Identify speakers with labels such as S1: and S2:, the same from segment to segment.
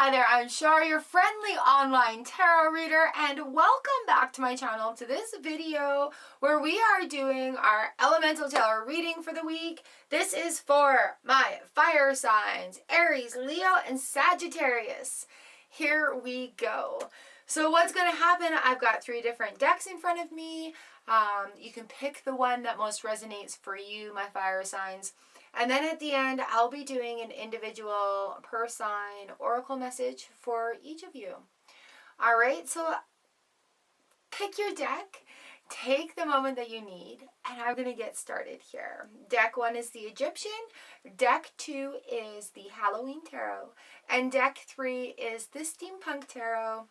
S1: Hi there, I'm Char, your friendly online tarot reader, and welcome back to my channel to this video where we are doing our elemental tarot reading for the week. This is for my fire signs, Aries, Leo, and Sagittarius. Here we go. So what's going to happen, I've got 3 different decks in front of me. You can pick the one that most resonates for you, my fire signs. And then at the end, I'll be doing an individual per sign oracle message for each of you. All right, so pick your deck, take the moment that you need, and I'm going to get started here. Deck 1 is the Egyptian, deck 2 is the Halloween Tarot, and deck 3 is the Steampunk Tarot.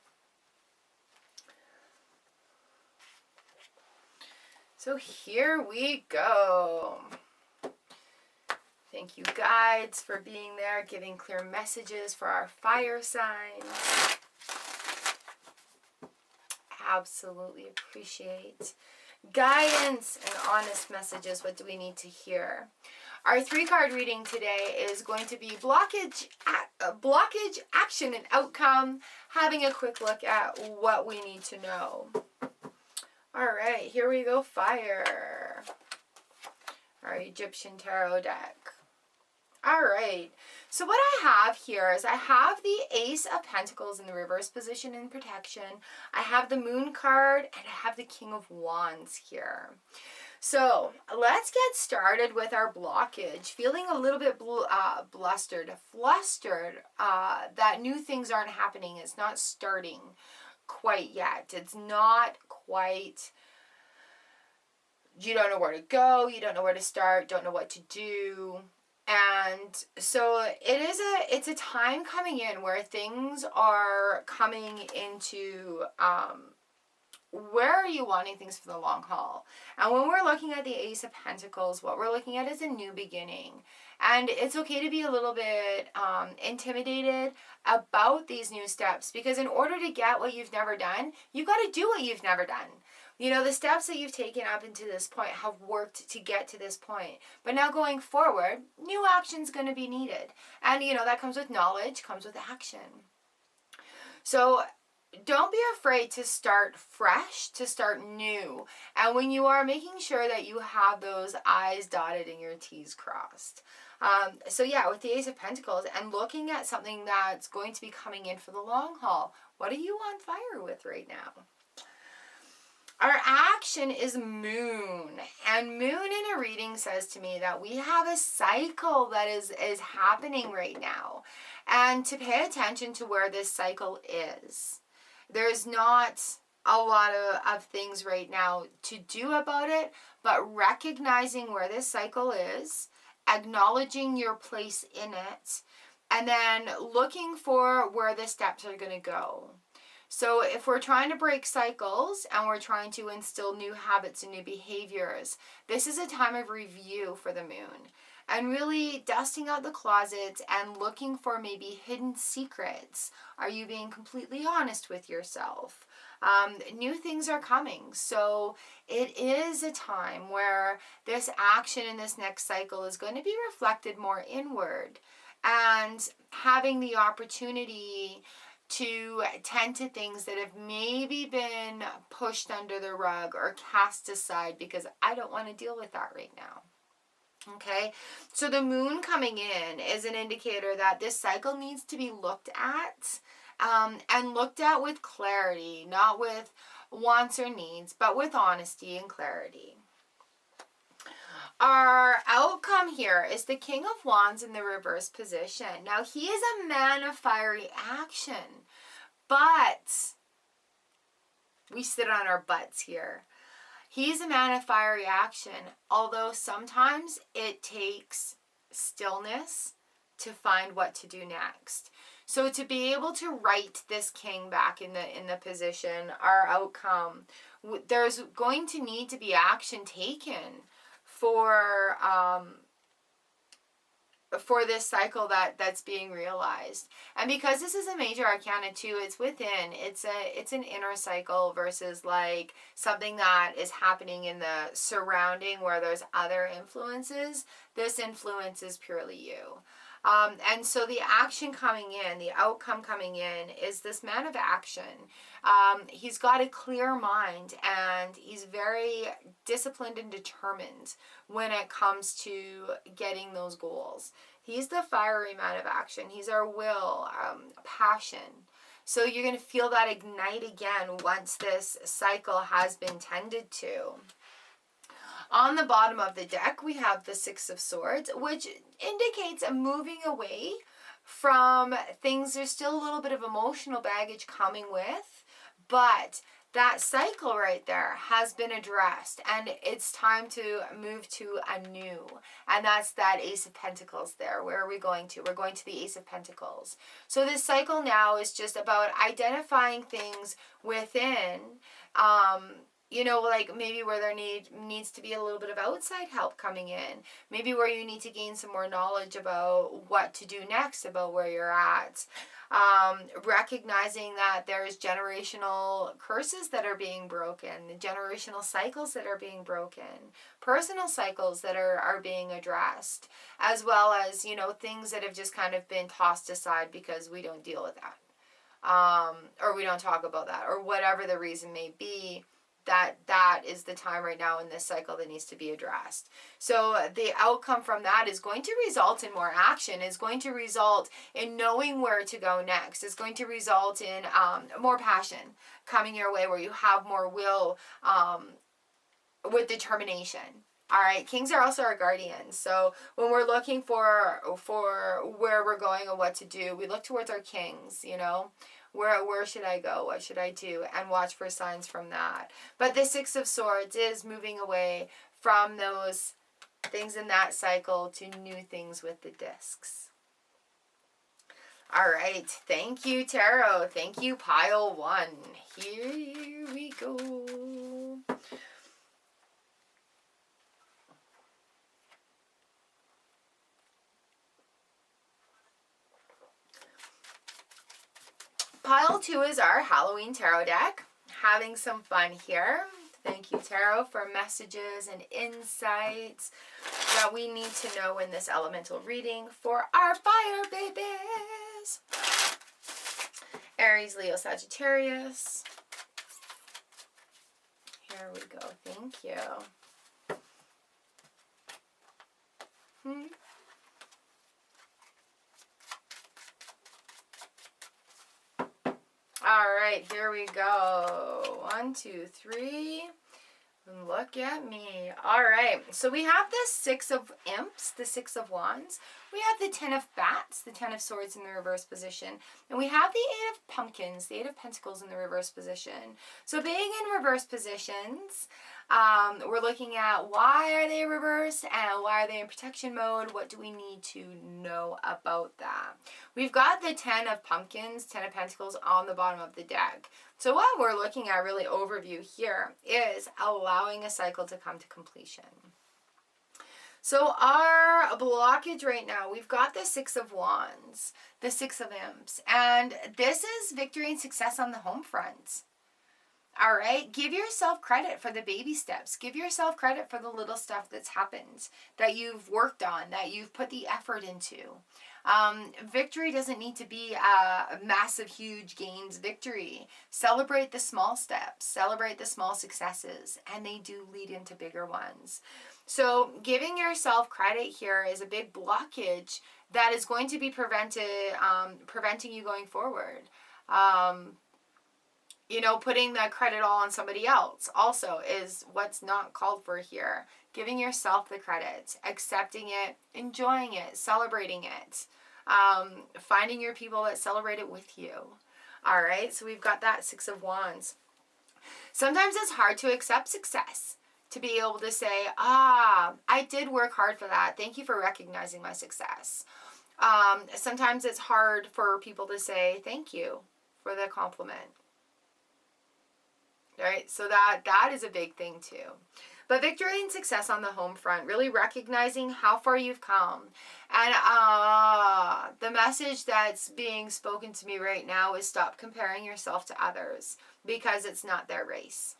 S1: So here we go. Thank you, guides, for being there, giving clear messages for our fire signs. Absolutely appreciate guidance and honest messages. What do we need to hear? Our 3-card reading today is going to be blockage, action, and outcome, having a quick look at what we need to know. All right, here we go, fire. Our Egyptian Tarot deck. All right, so what I have here is I have the Ace of Pentacles in the reverse position in protection. I have the Moon card, and I have the King of Wands here. So let's get started with our blockage. Feeling a little bit flustered, that new things aren't happening. It's not starting quite yet. It's not quite... You don't know where to go. You don't know where to start. Don't know what to do. And so it's a time coming in where things are coming into, where are you wanting things for the long haul? And when we're looking at the Ace of Pentacles, what we're looking at is a new beginning. And it's okay to be a little bit intimidated about these new steps, because in order to get what you've never done, you've got to do what you've never done. You know, the steps that you've taken up into this point have worked to get to this point. But now going forward, new action's going to be needed. And, you know, that comes with knowledge, comes with action. So don't be afraid to start fresh, to start new. And when you are making sure that you have those I's dotted and your T's crossed. So yeah, with the Ace of Pentacles and looking at something that's going to be coming in for the long haul, what are you on fire with right now? Our action is Moon, and Moon in a reading says to me that we have a cycle that is happening right now, and to pay attention to where this cycle is. There's not a lot of things right now to do about it, but recognizing where this cycle is, acknowledging your place in it, and then looking for where the steps are going to go. So if we're trying to break cycles and we're trying to instill new habits and new behaviors, this is a time of review for the Moon. And really dusting out the closets and looking for maybe hidden secrets. Are you being completely honest with yourself? New things are coming. So it is a time where this action in this next cycle is going to be reflected more inward. And having the opportunity to tend to things that have maybe been pushed under the rug or cast aside because I don't want to deal with that right now. Okay, so the Moon coming in is an indicator that this cycle needs to be looked at and looked at with clarity, not with wants or needs, but with honesty and clarity. Our outcome here is the King of Wands in the reverse position. Now, he is a man of fiery action, but we sit on our butts here. He's a man of fiery action, although sometimes it takes stillness to find what to do next. So to be able to right this king back in the position, our outcome, there's going to need to be action taken for this cycle that's being realized. And because this is a major arcana too, it's within, it's an inner cycle versus like something that is happening in the surrounding where there's other influences. This influence is purely you. And so the action coming in, the outcome coming in is this man of action. He's got a clear mind and he's very disciplined and determined when it comes to getting those goals. He's the fiery man of action. He's our will, passion. So you're going to feel that ignite again once this cycle has been tended to. On the bottom of the deck, we have the Six of Swords, which indicates a moving away from things. There's still a little bit of emotional baggage coming with, but that cycle right there has been addressed and it's time to move to a new. And that's that Ace of Pentacles there. Where are we going to? We're going to the Ace of Pentacles. So this cycle now is just about identifying things within, you know, like maybe where there needs to be a little bit of outside help coming in. Maybe where you need to gain some more knowledge about what to do next, about where you're at. Recognizing that there's generational curses that are being broken, the generational cycles that are being broken, personal cycles that are being addressed, as well as, you know, things that have just kind of been tossed aside because we don't deal with that. Or we don't talk about that, or whatever the reason may be. That is the time right now in this cycle that needs to be addressed. So the outcome from that is going to result in more action, is going to result in knowing where to go next, is going to result in more passion coming your way, where you have more will with determination. All right, kings are also our guardians. So when we're looking for where we're going and what to do, we look towards our kings, you know. Where should I go? What should I do? And watch for signs from that. But the Six of Swords is moving away from those things in that cycle to new things with the discs. All right. Thank you, Tarot. Thank you, Pile 1. Here we go. Pile 2 is our Halloween tarot deck. Having some fun here. Thank you, Tarot, for messages and insights that we need to know in this elemental reading for our fire babies. Aries, Leo, Sagittarius. Here we go. Thank you. All right, here we go. 1, 2, 3. Look at me. All right, so we have the Six of Imps, the Six of Wands. We have the Ten of Bats, the Ten of Swords in the reverse position. And we have the Eight of Pumpkins, the Eight of Pentacles in the reverse position. So being in reverse positions, we're looking at why are they reversed and why are they in protection mode? What do we need to know about that? We've got the Ten of Pumpkins, Ten of Pentacles on the bottom of the deck. So what we're looking at really overview here is allowing a cycle to come to completion. So our blockage right now, we've got the Six of Wands, the Six of Imps, and this is victory and success on the home front. All right, give yourself credit for the baby steps. Give yourself credit for the little stuff that's happened, that you've worked on, that you've put the effort into. Victory doesn't need to be a massive, huge gains victory. Celebrate the small steps, celebrate the small successes, and they do lead into bigger ones. So giving yourself credit here is a big blockage that is going to be preventing you going forward. You know, putting the credit all on somebody else also is what's not called for here. Giving yourself the credit, accepting it, enjoying it, celebrating it, finding your people that celebrate it with you. All right, so we've got that Six of Wands. Sometimes it's hard to accept success, to be able to say, I did work hard for that. Thank you for recognizing my success. Sometimes it's hard for people to say thank you for the compliment. Right, so that is a big thing too. But victory and success on the home front, really recognizing how far you've come. And the message that's being spoken to me right now is stop comparing yourself to others because it's not their race.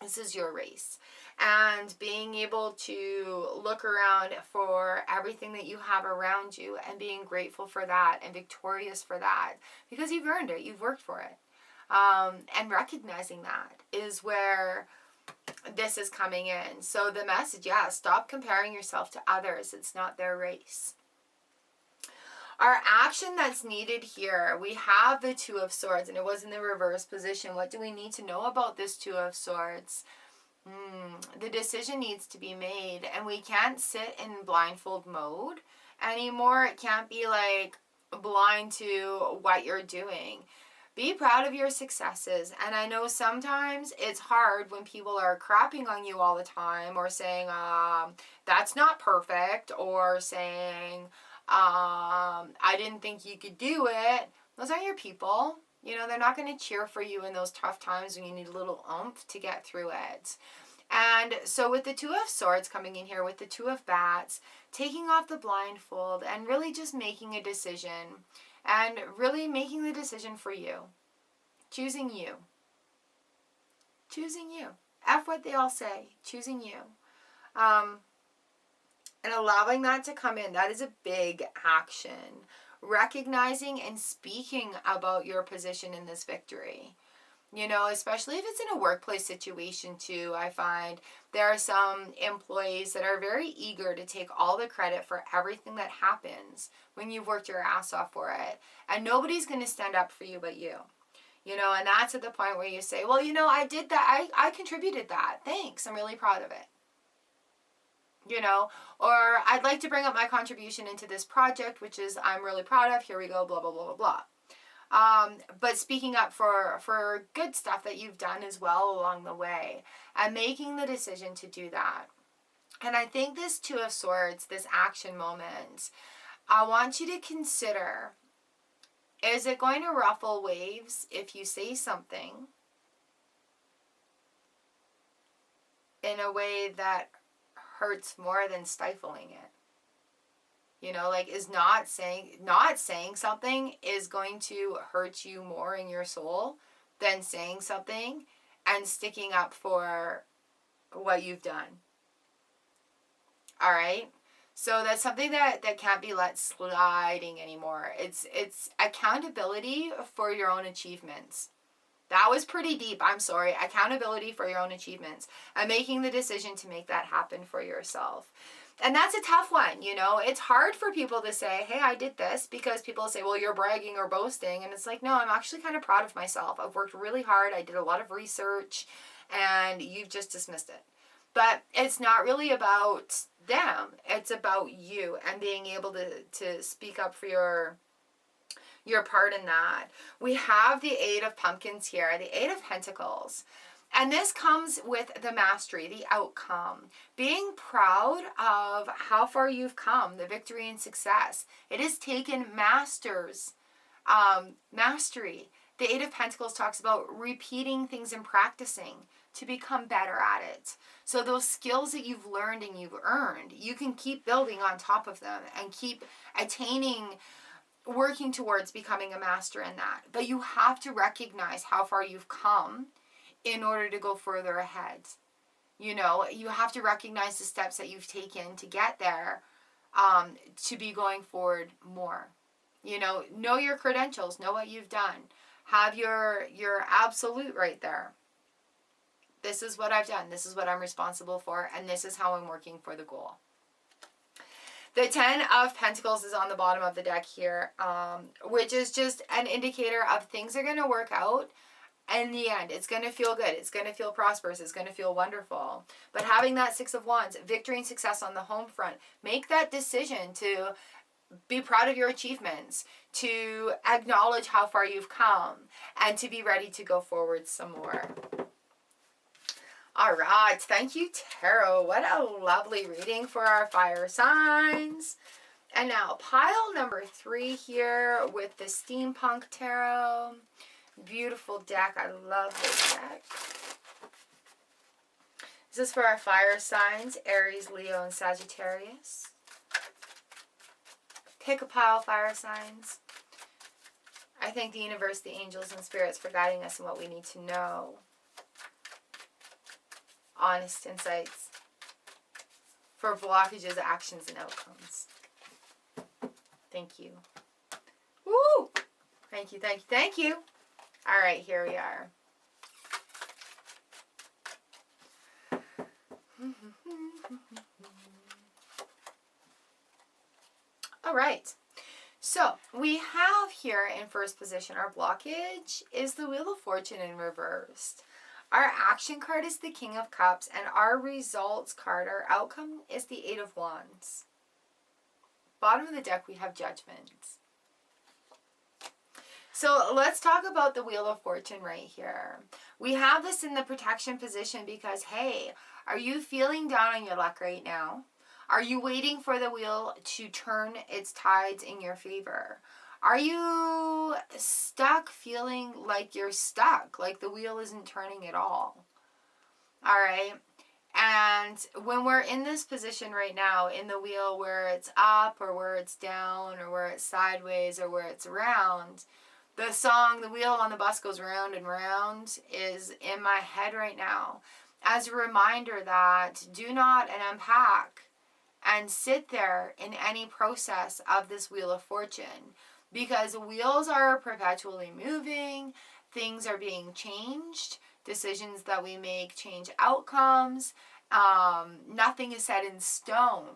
S1: This is your race. And being able to look around for everything that you have around you and being grateful for that and victorious for that because you've earned it, you've worked for it. And recognizing that is where this is coming in. So the message, yeah, stop comparing yourself to others. It's not their race. Our action that's needed here, we have the Two of Swords, and it was in the reverse position. What do we need to know about this Two of Swords? The decision needs to be made, and we can't sit in blindfold mode anymore. It can't be like blind to what you're doing. Be proud of your successes. And I know sometimes it's hard when people are crapping on you all the time or saying, that's not perfect, or saying, I didn't think you could do it. Those aren't your people. You know, they're not going to cheer for you in those tough times when you need a little oomph to get through it. And so with the Two of Swords coming in here, with the Two of Bats, taking off the blindfold and really just making a decision. And really making the decision for you. Choosing you. Choosing you. F what they all say. Choosing you. And allowing that to come in. That is a big action. Recognizing and speaking about your position in this victory. You know, especially if it's in a workplace situation too, I find there are some employees that are very eager to take all the credit for everything that happens when you've worked your ass off for it. And nobody's going to stand up for you but you. You know, and that's at the point where you say, well, you know, I did that. I contributed that. Thanks. I'm really proud of it. You know, or I'd like to bring up my contribution into this project, which is I'm really proud of. Here we go, blah, blah, blah, blah, blah. But speaking up for good stuff that you've done as well along the way and making the decision to do that. And I think this Two of Swords, this action moment, I want you to consider, is it going to ruffle waves if you say something in a way that hurts more than stifling it? You know, like, is not saying something is going to hurt you more in your soul than saying something and sticking up for what you've done. All right? So that's something that can't be let sliding anymore. It's accountability for your own achievements. That was pretty deep. I'm sorry. Accountability for your own achievements and making the decision to make that happen for yourself. And that's a tough one, you know. It's hard for people to say, hey, I did this, because people say, well, you're bragging or boasting. And it's like, no, I'm actually kind of proud of myself. I've worked really hard. I did a lot of research, and you've just dismissed it. But it's not really about them. It's about you and being able to speak up for your part in that. We have the Eight of Pumpkins here, the Eight of Pentacles. And this comes with the mastery, the outcome. Being proud of how far you've come, the victory and success. It has taken mastery. The Eight of Pentacles talks about repeating things and practicing to become better at it. So those skills that you've learned and you've earned, you can keep building on top of them and keep working towards becoming a master in that. But you have to recognize how far you've come in order to go further ahead. You know, you have to recognize the steps that you've taken to get there, to be going forward more. You know your credentials, know what you've done. Have your absolute right there. This is what I've done. This is what I'm responsible for. And this is how I'm working for the goal. The Ten of Pentacles is on the bottom of the deck here, which is just an indicator of things are going to work out. In the end, it's going to feel good. It's going to feel prosperous. It's going to feel wonderful. But having that Six of Wands, victory and success on the home front, make that decision to be proud of your achievements, to acknowledge how far you've come, and to be ready to go forward some more. All right. Thank you, Tarot. What a lovely reading for our fire signs. And now, pile number 3 here with the Steampunk Tarot. Beautiful deck. I love this deck. This is for our fire signs, Aries, Leo, and Sagittarius. Pick a pile, fire signs. I thank the universe, the angels, and spirits for guiding us in what we need to know. honest insights for blockages, actions, and outcomes. Thank you. Woo! Thank you, thank you, thank you. All right, here we are. All right. So we have here in first position, our blockage is the Wheel of Fortune in reversed. Our action card is the King of Cups, and our results card, our outcome, is the Eight of Wands. Bottom of the deck, we have Judgment. So let's talk about the Wheel of Fortune right here. We have this in the protection position because, hey, are you feeling down on your luck right now? Are you waiting for the wheel to turn its tides in your favor? Are you stuck, feeling like you're stuck, like the wheel isn't turning at all? All right. And when we're in this position right now in the wheel where it's up or where it's down or where it's sideways or where it's round, the song, The Wheel on the Bus Goes Round and Round, is in my head right now as a reminder that do not unpack and sit there in any process of this Wheel of Fortune, because wheels are perpetually moving, things are being changed, decisions that we make change outcomes, nothing is set in stone.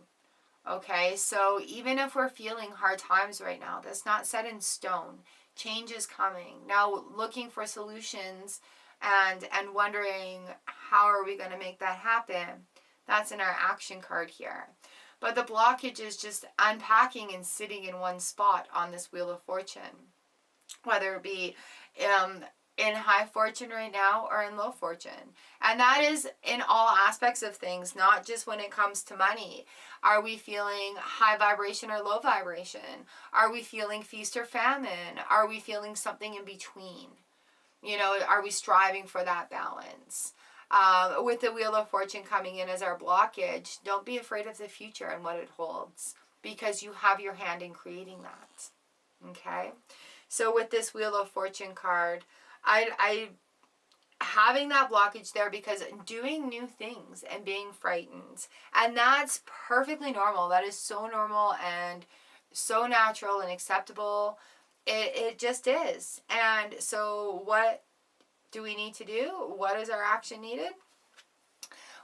S1: Okay, so even if we're feeling hard times right now, that's not set in stone. Change is coming. Now looking for solutions and wondering how are we going to make that happen, that's in our action card here. But the blockage is just unpacking and sitting in one spot on this Wheel of Fortune. Whether it be in high fortune right now or in low fortune. And that is in all aspects of things, not just when it comes to money. Are we feeling high vibration or low vibration? Are we feeling feast or famine? Are we feeling something in between? You know, are we striving for that balance? With the Wheel of Fortune coming in as our blockage, don't be afraid of the future and what it holds, because you have your hand in creating that. Okay? So with this Wheel of Fortune card, I having that blockage there because doing new things and being frightened. And that's perfectly normal. That is so normal and so natural and acceptable. It just is. And so what do we need to do? What is our action needed?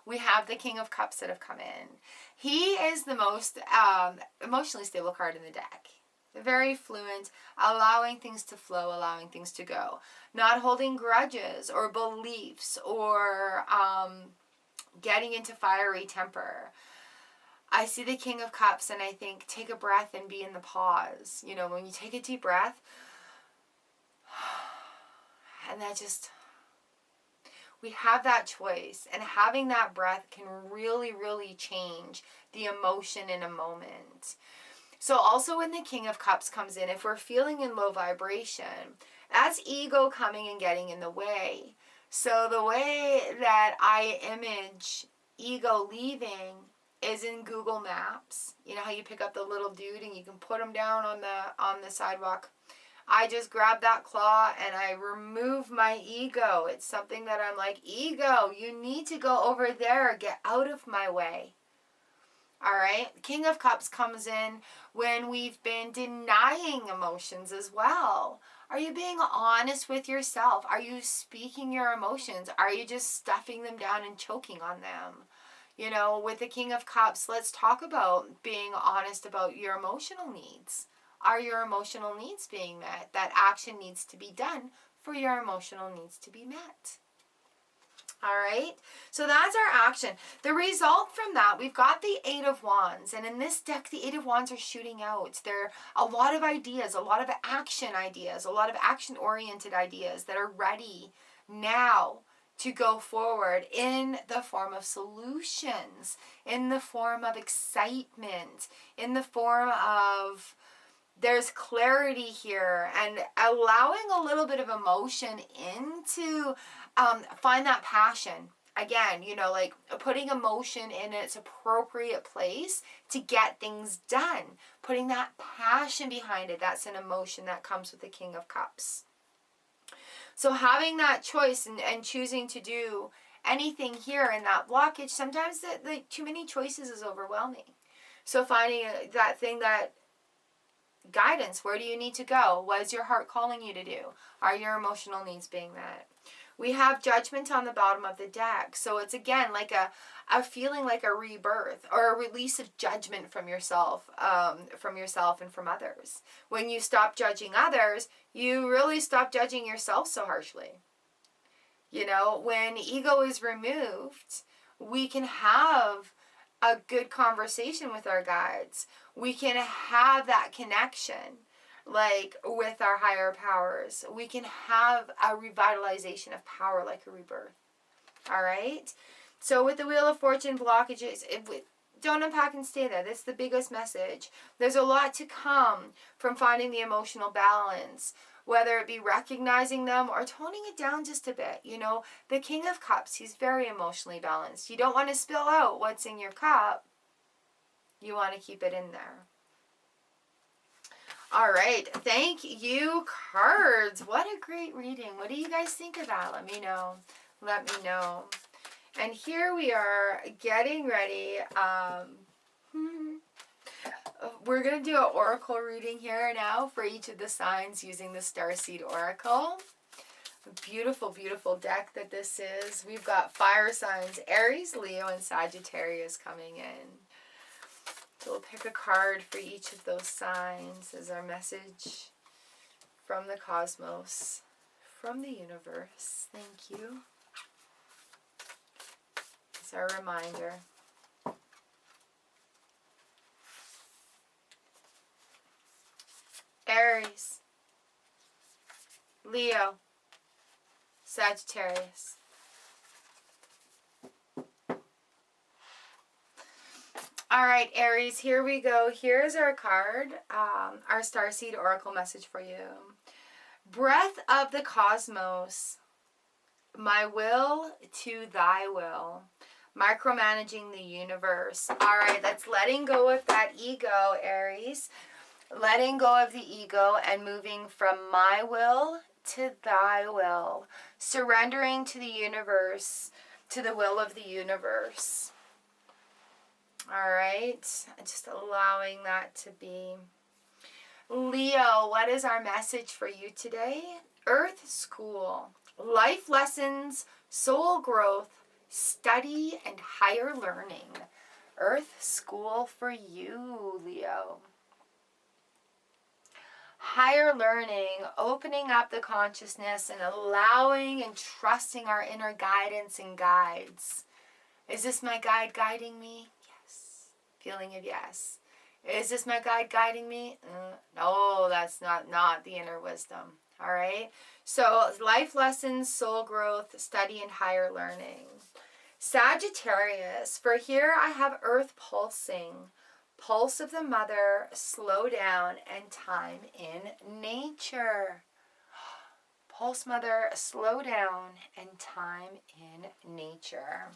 S1: We have the King of Cups that have come in. He is the most emotionally stable card in the deck. Very fluent, allowing things to flow, allowing things to go. Not holding grudges or beliefs or getting into fiery temper. I see the King of Cups and I think take a breath and be in the pause. You know, when you take a deep breath, and that just, we have that choice. And having that breath can really, really change the emotion in a moment. So also when the King of Cups comes in, if we're feeling in low vibration, that's ego coming and getting in the way. So the way that I image ego leaving is in Google Maps. You know how you pick up the little dude and you can put him down on the sidewalk. I just grab that claw and I remove my ego. It's something that I'm like, ego, you need to go over there. Get out of my way. All right. King of Cups comes in when we've been denying emotions as well. Are you being honest with yourself? Are you speaking your emotions? Are you just stuffing them down and choking on them? You know, with the King of Cups, let's talk about being honest about your emotional needs. Are your emotional needs being met? That action needs to be done for your emotional needs to be met. All right, so that's our action. The result from that, we've got the Eight of Wands. And in this deck, the Eight of Wands are shooting out. There are a lot of ideas, a lot of action ideas, a lot of action-oriented ideas that are ready now to go forward in the form of solutions, in the form of excitement, in the form of there's clarity here, and allowing a little bit of emotion into find that passion. Again, you know, like putting emotion in its appropriate place to get things done. Putting that passion behind it, that's an emotion that comes with the King of Cups. So having that choice and choosing to do anything here in that blockage, sometimes the too many choices is overwhelming. So finding that thing, that guidance, where do you need to go? What is your heart calling you to do? Are your emotional needs being met? We have judgment on the bottom of the deck. So it's again like a feeling like a rebirth or a release of judgment from yourself and from others. When you stop judging others, you really stop judging yourself so harshly. You know, when ego is removed, we can have a good conversation with our guides. We can have that connection, like with our higher powers. We can have a revitalization of power, like a rebirth. All right? So with the Wheel of Fortune blockages, don't unpack and stay there. That's the biggest message. There's a lot to come from finding the emotional balance, whether it be recognizing them or toning it down just a bit. You know, the King of Cups, he's very emotionally balanced. You don't want to spill out what's in your cup. You want to keep it in there. All right. Thank you, cards. What a great reading. What do you guys think of that? Let me know. Let me know. And here we are getting ready. We're going to do an oracle reading here now for each of the signs using the Starseed Oracle. A beautiful, beautiful deck that this is. We've got fire signs, Aries, Leo, and Sagittarius coming in. So we'll pick a card for each of those signs as our message from the cosmos, from the universe. Thank you. It's our reminder. Aries, Leo, Sagittarius. All right, Aries, here we go. Here's our card, our Starseed Oracle message for you. Breath of the cosmos, my will to thy will. Micromanaging the universe. All right, that's letting go of that ego, Aries. Letting go of the ego and moving from my will to thy will. Surrendering to the universe, to the will of the universe. All right, just allowing that to be. Leo, what is our message for you today? Earth School. Life lessons, soul growth, study, and higher learning. Earth School for you, Leo. Higher learning, opening up the consciousness and allowing and trusting our inner guidance and guides. Is this my guide guiding me? Yes. Feeling of yes. Is this my guide guiding me? No, that's not the inner wisdom. All right? So life lessons, soul growth, study, and higher learning. Sagittarius, for here I have earth pulsing. Pulse of the mother, slow down, and time in nature. Pulse mother, slow down, and time in nature.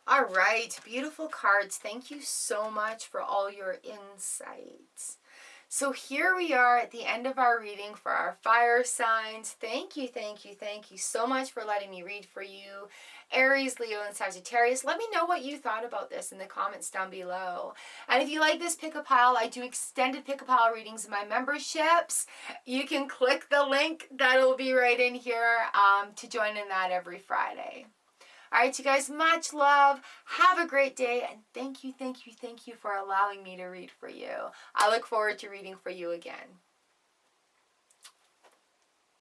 S1: All right, beautiful cards. Thank you so much for all your insights. So here we are at the end of our reading for our fire signs. Thank you so much for letting me read for you. Aries, Leo, and Sagittarius. Let me know what you thought about this in the comments down below. And if you like this pick-a-pile, I do extended pick-a-pile readings in my memberships. You can click the link that'll be right in here to join in that every Friday. All right, you guys, much love. Have a great day. And thank you for allowing me to read for you. I look forward to reading for you again.